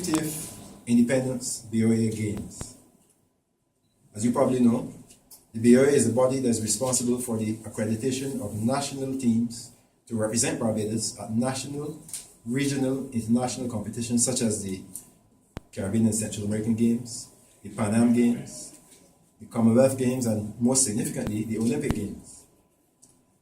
50th Independence BOA Games. As you probably know, the BOA is the body that is responsible for the accreditation of national teams to represent Barbados at national, regional, international competitions such as the Caribbean and Central American Games, the Pan Am Games, the Commonwealth Games, and most significantly, the Olympic Games.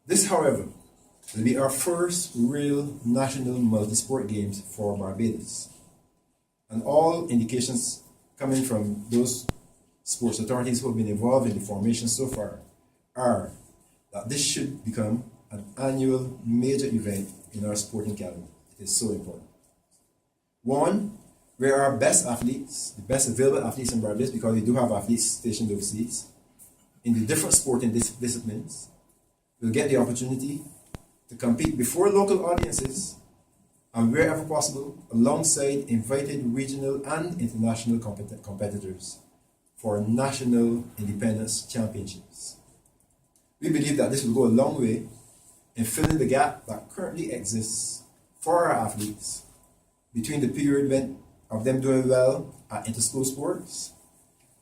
This, however, will be our first real national multi-sport games for Barbados. And all indications coming from those sports authorities who have been involved in the formation so far are that this should become an annual major event in our sporting calendar. It is so important. One, where our best athletes, the best available athletes in Barbados, because we do have athletes stationed overseas in the different sporting disciplines, will get the opportunity to compete before local audiences and wherever possible alongside invited regional and international competitors for national independence championships. We believe that this will go a long way in filling the gap that currently exists for our athletes between the period of them doing well at inter-school sports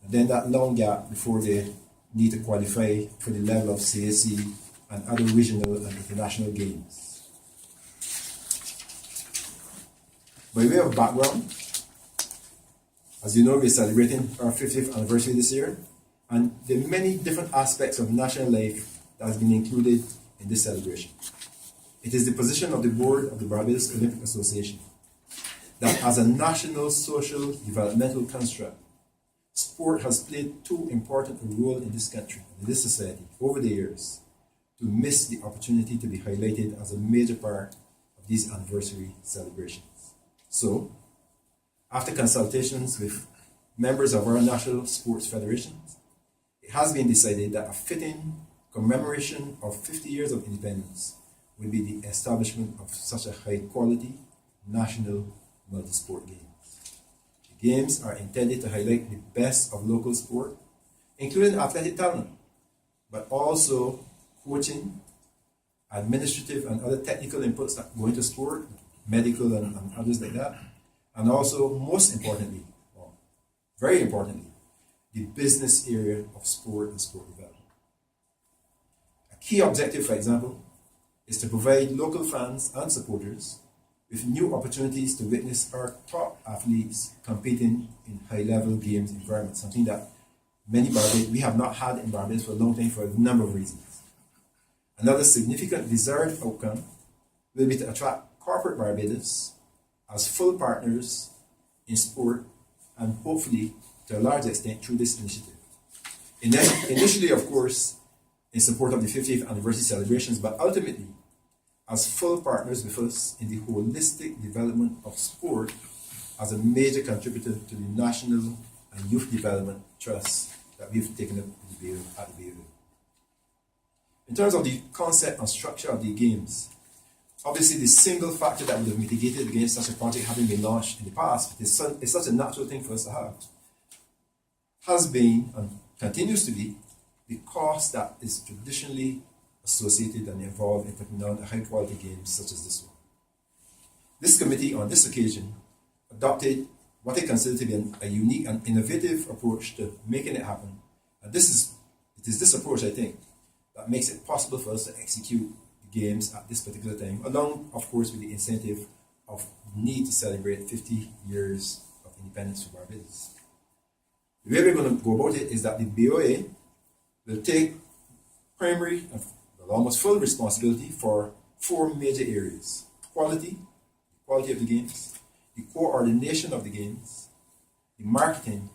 and then that long gap before they need to qualify for the level of CAC and other regional and international games. By way of background, as you know, we're celebrating our 50th anniversary this year, and there are many different aspects of national life that has been included in this celebration. It is the position of the board of the Barbados Olympic Association that as a national social developmental construct, sport has played too important a role in this country, in this society, over the years, to miss the opportunity to be highlighted as a major part of these anniversary celebrations. So, after consultations with members of our national sports federations, it has been decided that a fitting commemoration of 50 years of independence will be the establishment of such a high-quality national multi-sport games. The games are intended to highlight the best of local sport, including athletic talent, but also coaching, administrative and other technical inputs that go into sport, medical and others like that, and also, most importantly, or very importantly, the business area of sport and sport development. A key objective, for example, is to provide local fans and supporters with new opportunities to witness our top athletes competing in high-level games environments, something that we have not had in Barbados for a long time for a number of reasons. Another significant desired outcome will be to attract corporate Barbados as full partners in sport and hopefully to a large extent through this initiative. Initially, of course, in support of the 50th anniversary celebrations, but ultimately as full partners with us in the holistic development of sport as a major contributor to the national and youth development trust that we've taken up at the BOA. In terms of the concept and structure of the games, obviously the single factor that would have mitigated against such a project having been launched in the past, it's such a natural thing for us to have, has been and continues to be the cost that is traditionally associated and involved in putting on a high-quality games such as this one. This committee, on this occasion, adopted what I consider to be a unique and innovative approach to making it happen. And it is this approach, I think, that makes it possible for us to execute the games at this particular time, along, of course, with the incentive of the need to celebrate 50 years of independence for Barbados. The way we're going to go about it is that the BOA will take primary and almost full responsibility for four major areas: quality, the quality of the games, the coordination of the games, the marketing,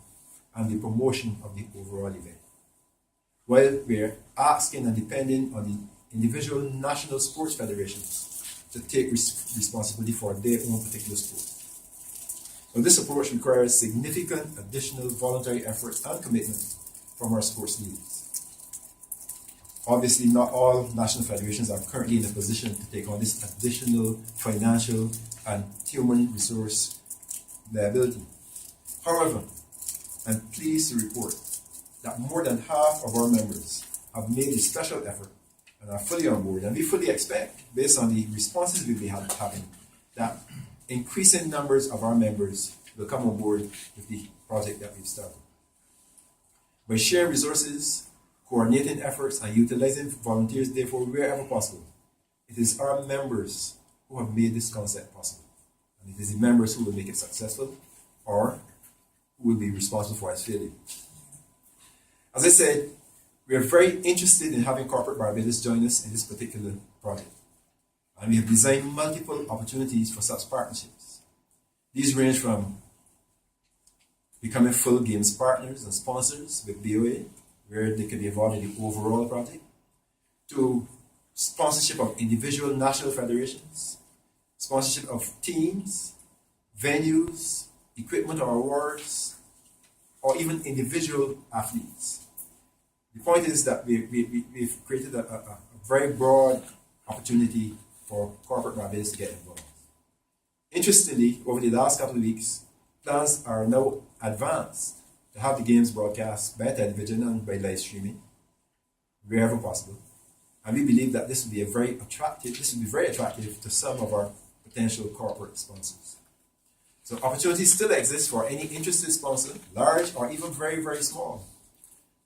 and the promotion of the overall event. While we're asking and depending on the individual national sports federations to take responsibility for their own particular sport. So this approach requires significant additional voluntary effort and commitment from our sports leaders. Obviously, not all national federations are currently in a position to take on this additional financial and human resource liability. However, I'm pleased to report that more than half of our members have made a special effort and are fully on board, and we fully expect, based on the responses we've been having, that increasing numbers of our members will come on board with the project that we've started. By sharing resources, coordinating efforts, and utilizing volunteers, therefore, wherever possible, it is our members who have made this concept possible. And it is the members who will make it successful or who will be responsible for its failure. As I said, we are very interested in having corporate Barbados join us in this particular project. And we have designed multiple opportunities for such partnerships. These range from becoming full games partners and sponsors with BOA, where they can be involved in the overall project, to sponsorship of individual national federations, sponsorship of teams, venues, equipment or awards, or even individual athletes. The point is that we've created a very broad opportunity for corporate Barbados to get involved. Interestingly, over the last couple of weeks, plans are now advanced to have the games broadcast by television and by live streaming, wherever possible. And we believe that this will be very attractive to some of our potential corporate sponsors. So opportunities still exist for any interested sponsor, large or even very, very small,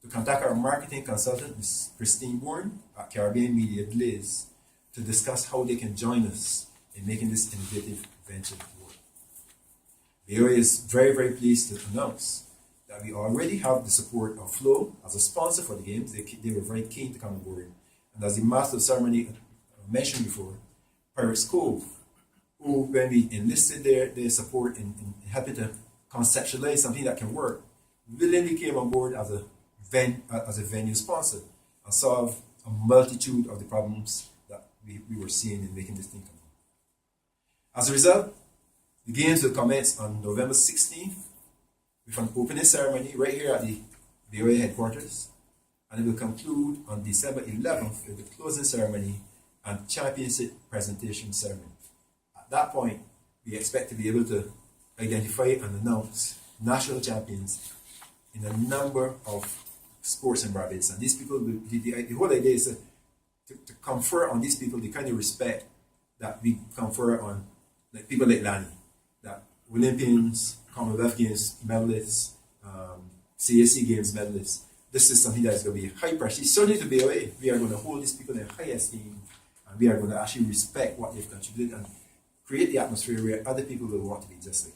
to contact our marketing consultant, Ms. Christine Bourne at Caribbean Media Blaze, to discuss how they can join us in making this innovative venture work. BOA is very, very pleased to announce that we already have the support of Flow as a sponsor for the games. They were very keen to come on board. And as the master of ceremony mentioned before, Pirates Cove, who, when we enlisted their support in helping to conceptualize something that can work, willingly came on board as a venue sponsor and solved a multitude of the problems that we were seeing in making this thing come on. As a result, the games will commence on November 16th with an opening ceremony right here at the BOA headquarters, and it will conclude on December 11th with the closing ceremony and championship presentation ceremony. At that point, we expect to be able to identify and announce national champions in a number of sports in Barbados. And these people, the whole idea is to confer on these people the kind of respect that we confer on people like Lani, that Olympians, Commonwealth Games medalists, CAC Games medalists. This is something that is going to be high pressure. Certainly to BOA, we are going to hold these people in high esteem, and we are going to actually respect what they've contributed and create the atmosphere where other people will want to be just like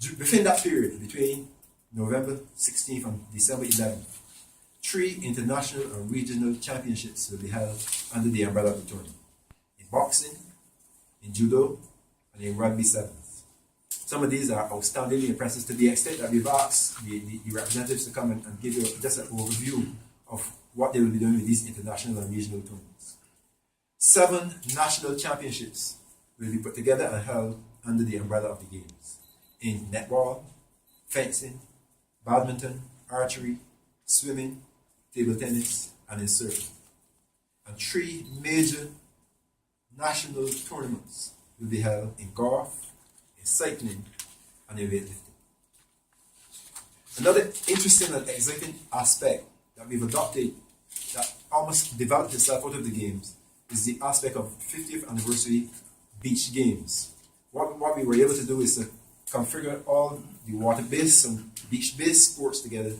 that. Within that period, between November 16th and December 11th, 3 international and regional championships will be held under the umbrella of the tournament: in boxing, in judo, and in rugby sevens. Some of these are outstandingly impressive to the extent that we've asked the representatives to come and give you just an overview of what they will be doing with these international and regional tournaments. 7 national championships will be put together and held under the umbrella of the games: in netball, fencing, badminton, archery, swimming, table tennis, and in surfing. And 3 major national tournaments will be held in golf, in cycling, and in weightlifting. Another interesting and exciting aspect that we've adopted that almost developed itself out of the games is the aspect of 50th anniversary beach games. What we were able to do is to configure all the water-based and beach-based sports together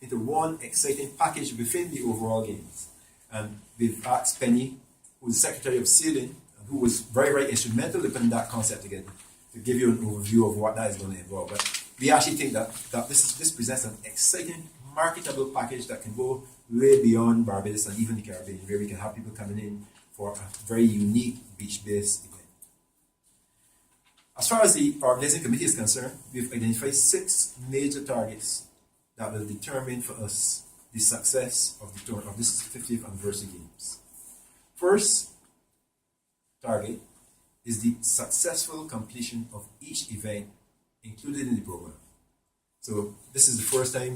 into one exciting package within the overall games. And we've asked Penny, who's the Secretary of Sailing, and who was very, very instrumental in putting that concept together, to give you an overview of what that is going to involve. But we actually think that this presents an exciting, marketable package that can go way beyond Barbados and even the Caribbean, where we can have people coming in for a very unique beach-based event. As far as the organizing committee is concerned, we've identified 6 major targets that will determine for us the success of the tour of this 50th anniversary games. First target is the successful completion of each event included in the program. So this is the first time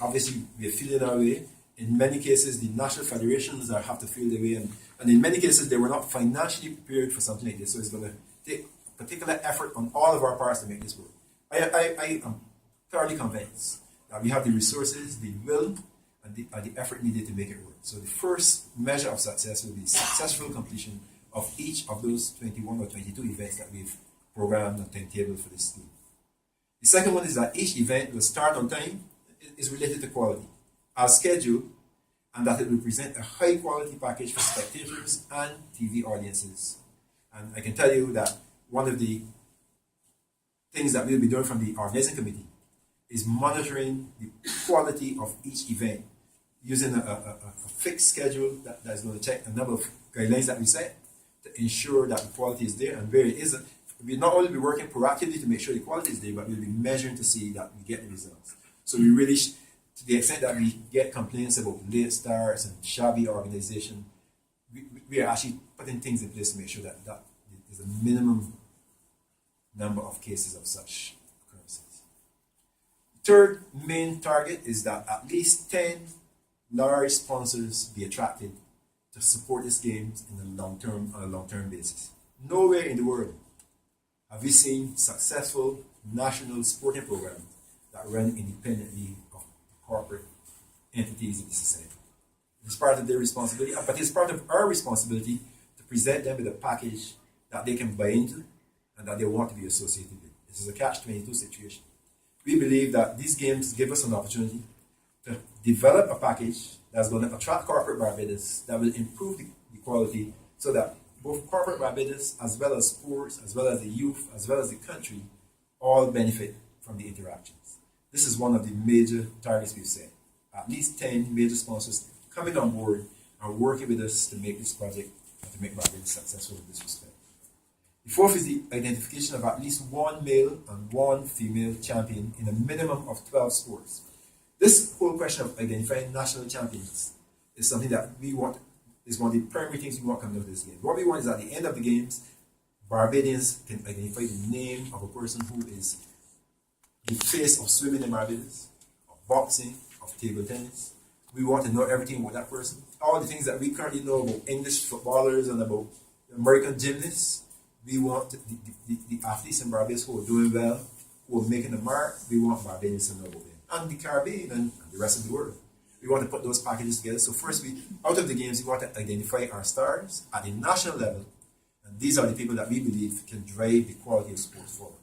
obviously we are feeling our way. In many cases, the national federations have to feel their way, and in many cases, they were not financially prepared for something like this. So it's going to take particular effort on all of our parts to make this work. I am thoroughly convinced that we have the resources, the will, and the effort needed to make it work. So the first measure of success will be successful completion of each of those 21 or 22 events that we've program and timetable for this scheme. The second one is that each event will start on time, is related to quality, as scheduled, and that it will present a high quality package for spectators and TV audiences. And I can tell you that one of the things that we'll be doing from the organizing committee is monitoring the quality of each event using a fixed schedule that is going to check a number of guidelines that we set to ensure that the quality is there, and where it isn't, we'll not only be working proactively to make sure the quality is there, but we'll be measuring to see that we get the results. So we really, to the extent that we get complaints about late starts and shabby organization, we are actually putting things in place to make sure that there's a minimum number of cases of such occurrences. The third main target is that at least 10 large sponsors be attracted to support these games in the long term, on a long-term basis. Nowhere in the world have we seen successful national sporting programs that run independently of corporate entities in the society. It's part of their responsibility, but it's part of our responsibility to present them with a package that they can buy into and that they want to be associated with. This is a catch-22 situation. We believe that these games give us an opportunity to develop a package that's going to attract corporate Barbados, that will improve the quality, so that both corporate Barbados, as well as sports, as well as the youth, as well as the country, all benefit from the interactions. This is one of the major targets we've set. At least 10 major sponsors coming on board and working with us to make this project and to make Barbados successful in this respect. The fourth is the identification of at least one male and one female champion in a minimum of 12 sports. This whole question of identifying national champions is something that we want, is one of the primary things we want coming out of this game. What we want is at the end of the games, Barbadians can identify the name of a person who is the face of swimming in Barbados, of boxing, of table tennis. We want to know everything about that person. All the things that we currently know about English footballers and about American gymnasts, we want the athletes in Barbados who are doing well, who are making the mark, we want Barbadians to know about them. And the Caribbean and the rest of the world. We want to put those packages together. So first, out of the games, we want to identify our stars at the national level. And these are the people that we believe can drive the quality of sports forward.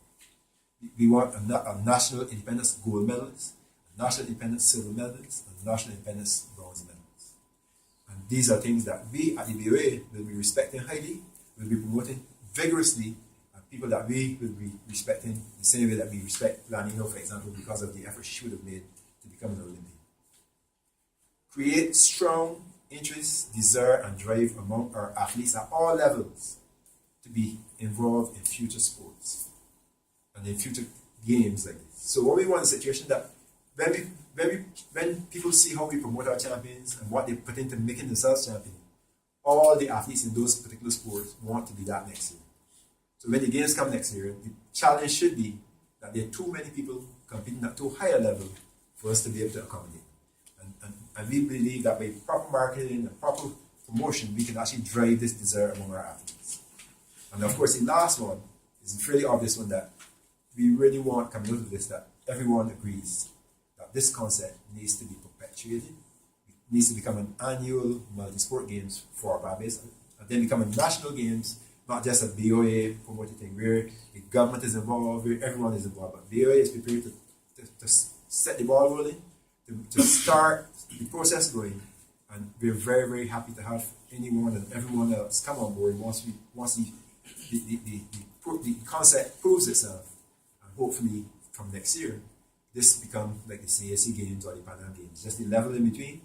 We want a national independence gold medalist, a national independence silver medalist, and a national independence bronze medalist. And these are things that we at the BOA will be respecting highly, will be promoting vigorously, and people that we will be respecting the same way that we respect Lanino, for example, because of the effort she would have made to become an Olympian. Create strong interest, desire, and drive among our athletes at all levels to be involved in future sports and in future games like this. So what we want is a situation that when people see how we promote our champions and what they put into making themselves champion, all the athletes in those particular sports want to be that next year. So when the games come next year, the challenge should be that there are too many people competing at too high a level for us to be able to accommodate. And we believe that by proper marketing and proper promotion, we can actually drive this desire among our athletes. And of course, the last one is a fairly obvious one that we really want coming out of this, that everyone agrees that this concept needs to be perpetuated. It needs to become an annual multi-sport games for Barbados, and then become a national games, not just a BOA promoted thing where the government is involved, where everyone is involved, but BOA is prepared to set the ball rolling, to start the process going, and we're very, very happy to have anyone and everyone else come on board once the concept proves itself, and hopefully from next year this become like the CAC games or the Pan Am games, just the level in between,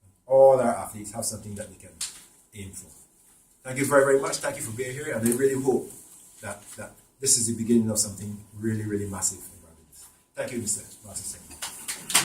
and all our athletes have something that they can aim for. Thank you very, very much. Thank you for being here, and I really hope that this is the beginning of something really, really massive in Barbados. Thank you, Mr. Secretary.